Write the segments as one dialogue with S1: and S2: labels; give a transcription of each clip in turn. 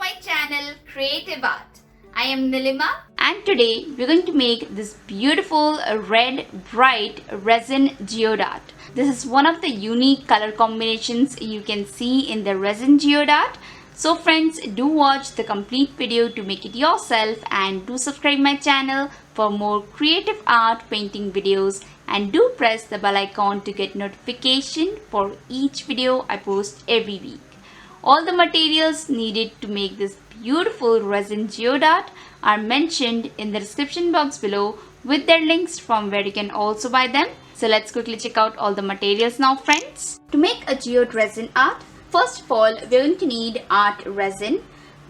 S1: my channel Creative Art. I am Nilima and today we're going to make this beautiful red bright resin geode art. This is one of the unique color combinations you can see in the resin geode art. So friends, do watch the complete video to make it yourself and do subscribe my channel for more creative art painting videos, and do press the bell icon to get notification for each video I post every week. All the materials needed to make this beautiful resin geode art are mentioned in the description box below with their links from where you can also buy them. So let's quickly check out all the materials now, friends. To make a geode resin art, first of all, we're going to need art resin,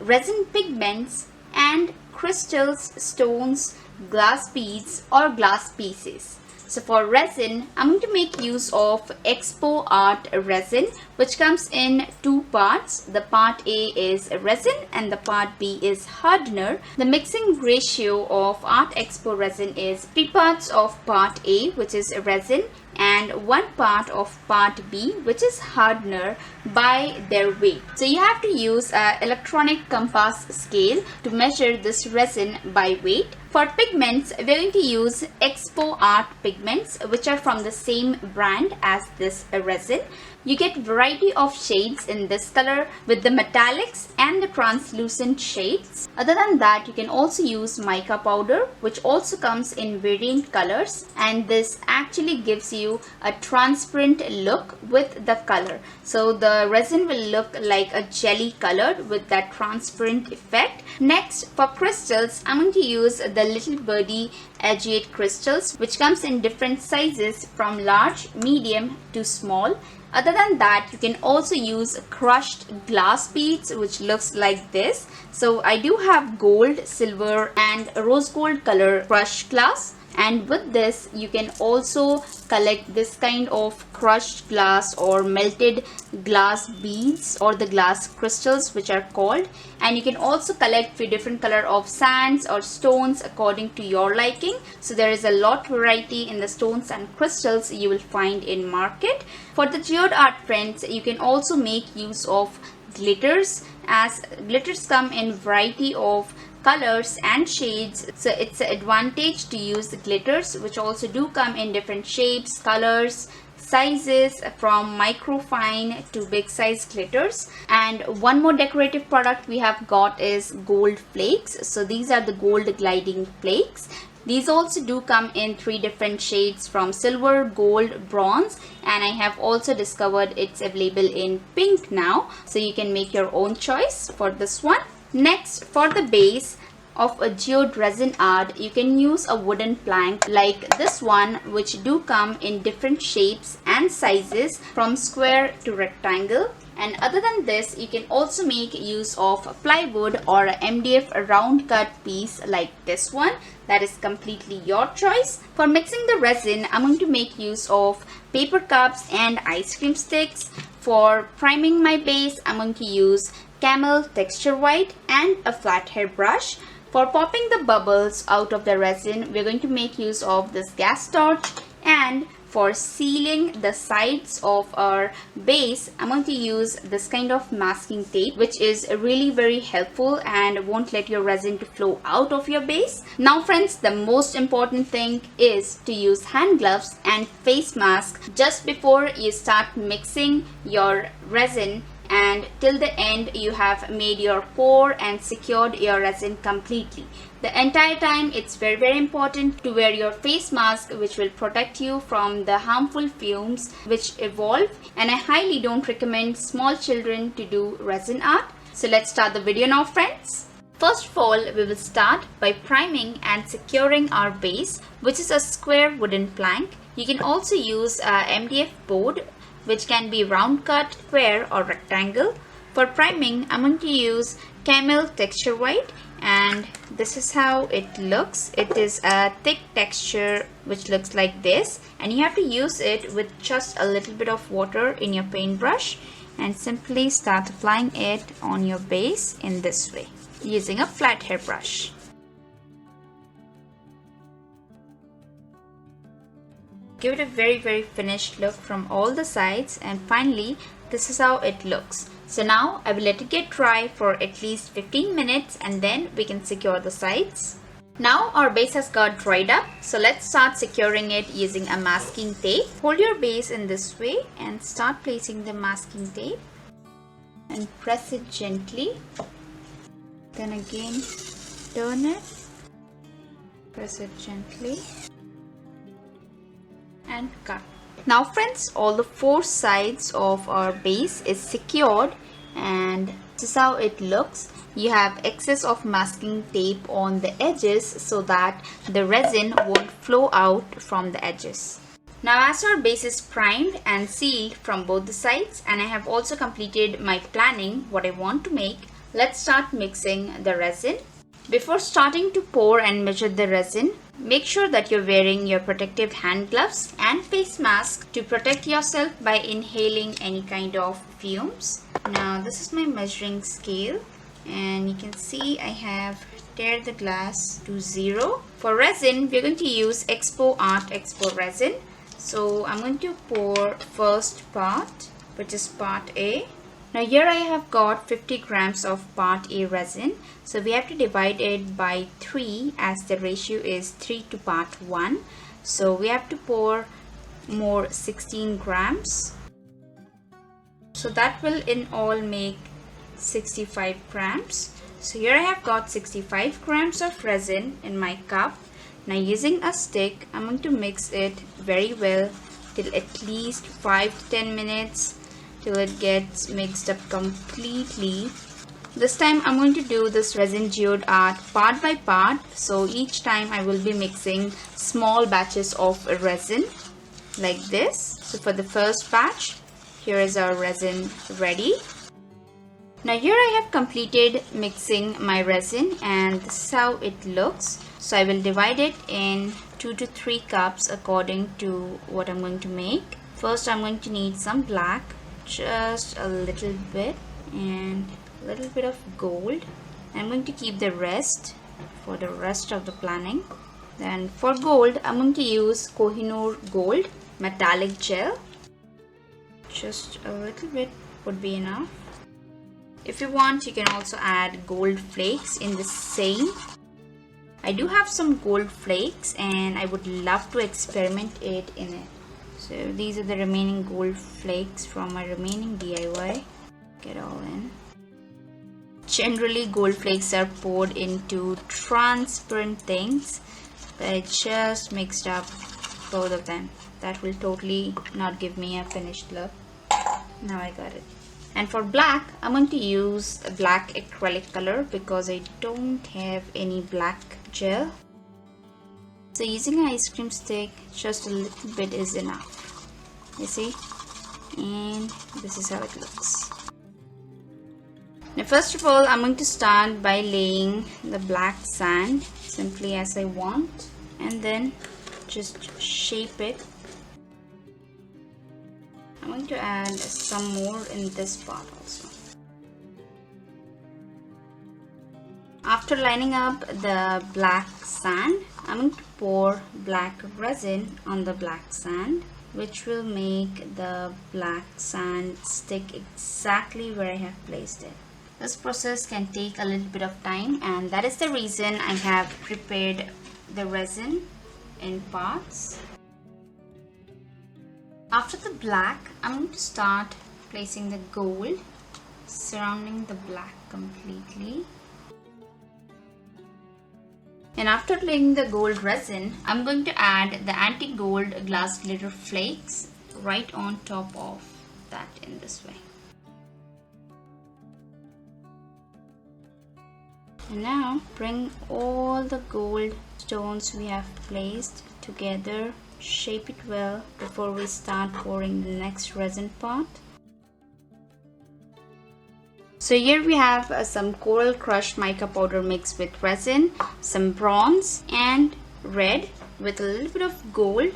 S1: resin pigments, and crystals, stones, glass beads or glass pieces. So for resin, I'm going to make use of Expo Art resin, which comes in two parts. The part A is resin and the part B is hardener. The mixing ratio of Art Expo resin is 3 parts of part A, which is resin, and 1 part of part B, which is hardener, by their weight. So you have to use an electronic compass scale to measure this resin by weight. For pigments, we're going to use Expo Art pigments, which are from the same brand as this resin. You get variety of shades in this color with the metallics and the translucent shades. Other than that, you can also use mica powder, which also comes in variant colors, and this actually gives you a transparent look with the color. So the resin will look like a jelly colored with that transparent effect. Next, for crystals, I'm going to use the Little Birdie Agate crystals, which comes in different sizes from large, medium to small. Other than that, you can also use crushed glass beads, which looks like this. So I do have gold, silver and rose gold color crushed glass. And with this, you can also collect this kind of crushed glass or melted glass beads or the glass crystals, which are called. And you can also collect few different color of sands or stones according to your liking. So there is a lot variety in the stones and crystals you will find in market. For the geode art, friends, you can also make use of glitters, as glitters come in variety of colors and shades. So it's an advantage to use the glitters, which also do come in different shapes, colors, sizes, from micro fine to big size glitters. And one more decorative product we have got is gold flakes. So these are the gold gliding flakes. These also do come in 3 different shades from silver, gold, bronze, and I have also discovered it's available in pink now. So you can make your own choice for this one. Next, for the base of a geode resin art, you can use a wooden plank like this one, which do come in different shapes and sizes from square to rectangle. And other than this, you can also make use of plywood or a MDF round cut piece like this one. That is completely your choice. For mixing the resin, I'm going to make use of paper cups and ice cream sticks. For priming my base, I'm going to use camel texture white and a flat hair brush. For popping the bubbles out of the resin, we're going to make use of this gas torch. And for sealing the sides of our base, I'm going to use this kind of masking tape, which is really very helpful and won't let your resin to flow out of your base. Now friends, the most important thing is to use hand gloves and face mask just before you start mixing your resin, and till the end you have made your pour and secured your resin completely. The entire time it's very important to wear your face mask, which will protect you from the harmful fumes which evolve, and I highly don't recommend small children to do resin art. So let's start the video now, friends. First of all, we will start by priming and securing our base, which is a square wooden plank. You can also use a MDF board, which can be round cut, square or rectangle. For priming, I'm going to use camel texture white, and this is how it looks. It is a thick texture which looks like this, and you have to use it with just a little bit of water in your paintbrush and simply start applying it on your base in this way using a flat hair brush. Give it a very finished look from all the sides, and finally this is how it looks. So now I will let it get dry for at least 15 minutes and then we can secure the sides. Now our base has got dried up, so let's start securing it using a masking tape. Hold your base in this way and start placing the masking tape and press it gently. Then again turn it, press it gently and cut. Now friends, all the 4 sides of our base is secured and this is how it looks. You have excess of masking tape on the edges so that the resin won't flow out from the edges. Now as our base is primed and sealed from both the sides and I have also completed my planning what I want to make, let's start mixing the resin. Before starting to pour and measure the resin, make sure that you're wearing your protective hand gloves and face mask to protect yourself by inhaling any kind of fumes. Now this is my measuring scale and you can see I have tiered the glass to 0. For resin, we're going to use Expo Art Expo resin. So I'm going to pour first part, which is part A. Now here I have got 50 grams of part A resin. So we have to divide it by 3 as the ratio is 3 to part 1. So we have to pour more 16 grams. So that will in all make 65 grams. So here I have got 65 grams of resin in my cup. Now using a stick, I'm going to mix it very well till at least 5 to 10 minutes till it gets mixed up completely. This time I'm going to do this resin geode art part by part. So each time I will be mixing small batches of resin like this. So for the first batch, here is our resin ready. Now here I have completed mixing my resin and this is how it looks. So I will divide it in 2 to 3 cups according to what I'm going to make. First I'm going to need some black, just a little bit, and a little bit of gold. I'm going to keep the rest for the rest of the planning. Then for gold, I'm going to use Kohinoor Gold metallic gel. Just a little bit would be enough. If you want, you can also add gold flakes in the same. I do have some gold flakes and I would love to experiment it in it. So these are the remaining gold flakes from my remaining DIY. Get all in. Generally gold flakes are poured into transparent things, but I just mixed up both of them. That will totally not give me a finished look. Now I got it. And for black, I'm going to use a black acrylic color because I don't have any black gel. So using an ice cream stick, just a little bit is enough. You see? And this is how it looks. Now first of all, I'm going to start by laying the black sand simply as I want, and then just shape it. I'm going to add some more in this part also. After lining up the black sand, I'm going to pour black resin on the black sand, which will make the black sand stick exactly where I have placed it. This process can take a little bit of time, and that is the reason I have prepared the resin in parts. After the black, I'm going to start placing the gold surrounding the black completely. And after laying the gold resin, I'm going to add the anti-gold glass glitter flakes right on top of that in this way. And now bring all the gold stones we have placed together, shape it well before we start pouring the next resin part. So here we have some coral crushed mica powder mixed with resin, some bronze and red with a little bit of gold.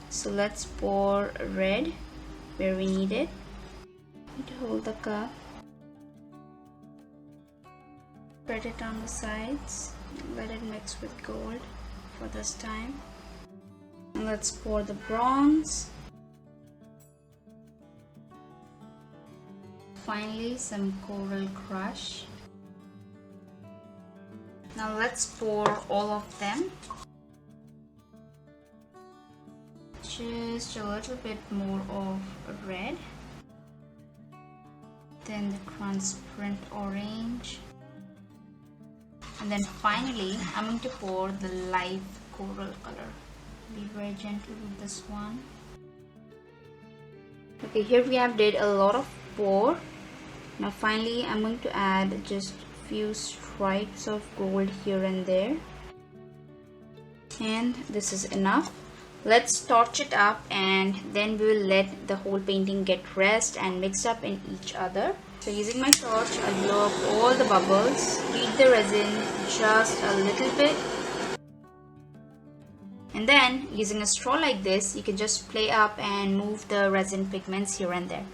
S1: So let's pour red where we need it. Hold the cup, spread it on the sides, let it mix with gold for this time. And let's pour the bronze. finally some coral crush. Now let's pour all of them. Just a little bit more of red. Then the transparent orange. And then finally, I'm going to pour the live coral color. Be very gentle with this one. Okay, here we have did a lot of pour. Now finally, I'm going to add just few stripes of gold here and there. And this is enough. Let's torch it up and then we will let the whole painting get rest and mix up in each other. So using my torch, I'll blow up all the bubbles, heat the resin just a little bit. And then using a straw like this, you can just play up and move the resin pigments here and there.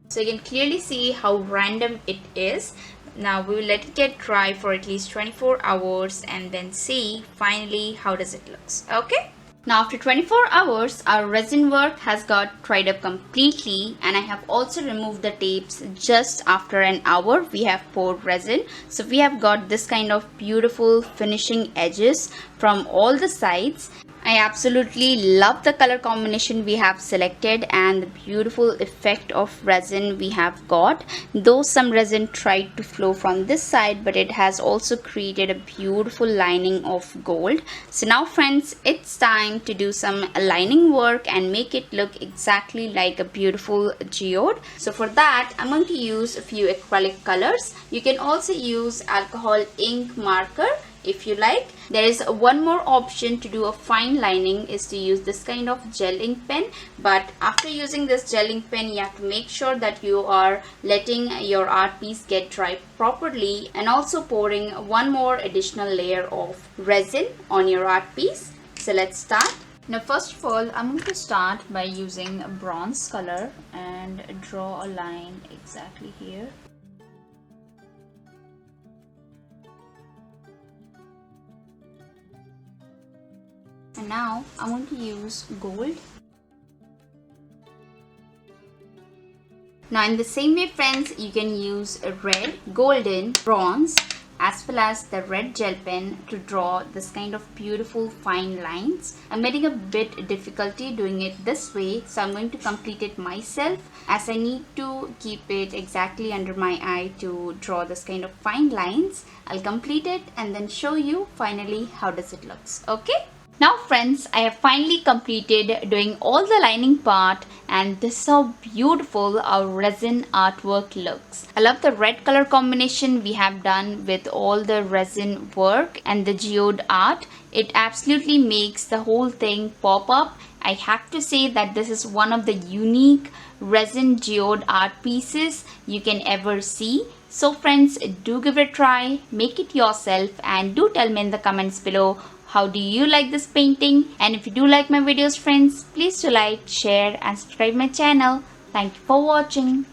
S1: So you can clearly see how random it is. Now we will let it get dry for at least 24 hours and then see finally how does it looks. Okay. Now after 24 hours, our resin work has got dried up completely, and I have also removed the tapes just after an hour we have poured resin. So we have got this kind of beautiful finishing edges from all the sides. I absolutely love the color combination we have selected and the beautiful effect of resin we have got. Though some resin tried to flow from this side, but it has also created a beautiful lining of gold. So now friends, it's time to do some lining work and make it look exactly like a beautiful geode. So for that, I'm going to use a few acrylic colors. You can also use alcohol ink marker if you like. There is one more option to do a fine lining, is to use this kind of gel ink pen, but after using this gel ink pen you have to make sure that you are letting your art piece get dry properly and also pouring one more additional layer of resin on your art piece. So let's start. Now first of all, I'm going to start by using a bronze color and draw a line exactly here. And now I'm going to use gold. Now in the same way friends, you can use a red, golden, bronze as well as the red gel pen to draw this kind of beautiful fine lines. I'm getting a bit difficulty doing it this way, so I'm going to complete it myself as I need to keep it exactly under my eye to draw this kind of fine lines. I'll complete it and then show you finally how does it looks. Okay. Now friends, I have finally completed doing all the lining part, and this is how beautiful our resin artwork looks. I love the red color combination we have done with all the resin work and the geode art. It absolutely makes the whole thing pop up. I have to say that this is one of the unique resin geode art pieces you can ever see. So friends, do give it a try, make it yourself, and do tell me in the comments below how do you like this painting. And if you do like my videos friends, please do like, share and subscribe my channel. Thank you for watching.